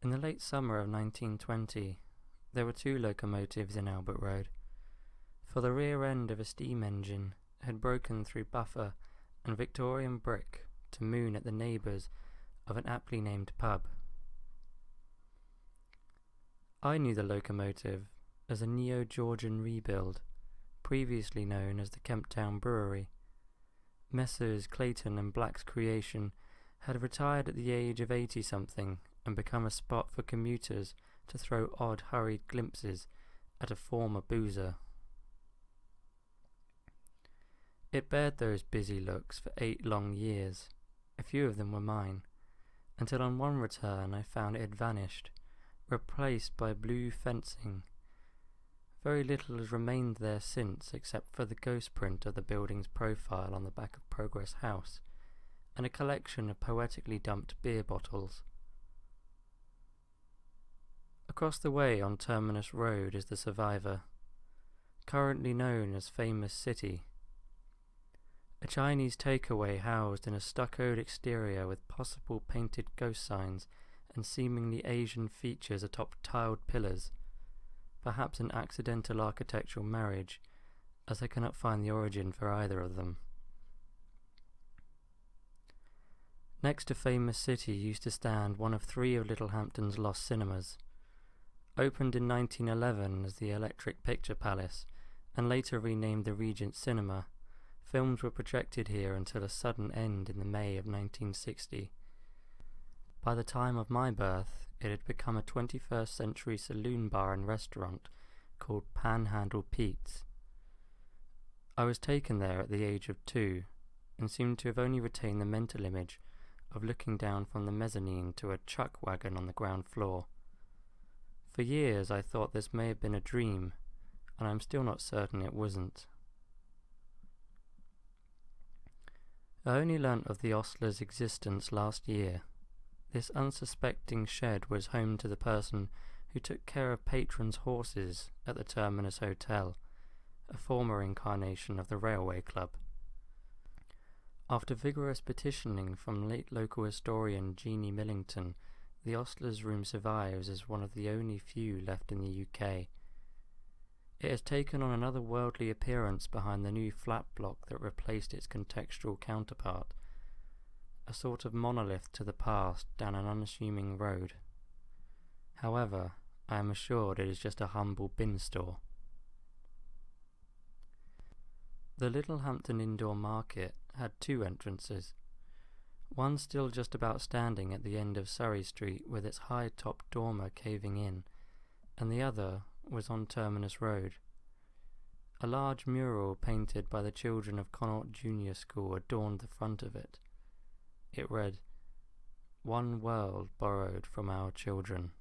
In the late summer of 1920, there were two locomotives in Albert Road, for the rear end of a steam engine had broken through buffer and Victorian brick to moon at the neighbours of an aptly named pub. I knew the locomotive as a Neo-Georgian rebuild, previously known as the Kemptown Brewery. Messrs. Clayton and Black's creation had retired at the age of 80-something and become a spot for commuters to throw odd, hurried glimpses at a former boozer. It bared those busy looks for 8 long years. A few of them were mine, until on one return I found it had vanished, replaced by blue fencing. Very little has remained there since, except for the ghost print of the building's profile on the back of Progress House, and a collection of poetically dumped beer bottles. Across the way on Terminus Road is the Survivor, currently known as Famous City, a Chinese takeaway housed in a stuccoed exterior with possible painted ghost signs and seemingly Asian features atop tiled pillars, perhaps an accidental architectural marriage, as I cannot find the origin for either of them. Next to Famous City used to stand one of 3 of Littlehampton's lost cinemas. Opened in 1911 as the Electric Picture Palace, and later renamed the Regent Cinema, films were projected here until a sudden end in the May of 1960. By the time of my birth, it had become a 21st century saloon bar and restaurant called Panhandle Pete's. I was taken there at the age of 2, and seemed to have only retained the mental image of looking down from the mezzanine to a chuck wagon on the ground floor. For years I thought this may have been a dream, and I am still not certain it wasn't. I only learnt of the ostler's existence last year. This unsuspecting shed was home to the person who took care of patrons' horses at the Terminus Hotel, a former incarnation of the Railway Club. After vigorous petitioning from late local historian Jeannie Millington, the ostler's room survives as one of the only few left in the UK. It has taken on another worldly appearance behind the new flat block that replaced its contextual counterpart, a sort of monolith to the past down an unassuming road. However, I am assured it is just a humble bin store. The Littlehampton Indoor Market had 2 entrances, one still just about standing at the end of Surrey Street with its high-topped dormer caving in, and the other was on Terminus Road. A large mural painted by the children of Connaught Junior School adorned the front of it. It read, "One world borrowed from our children."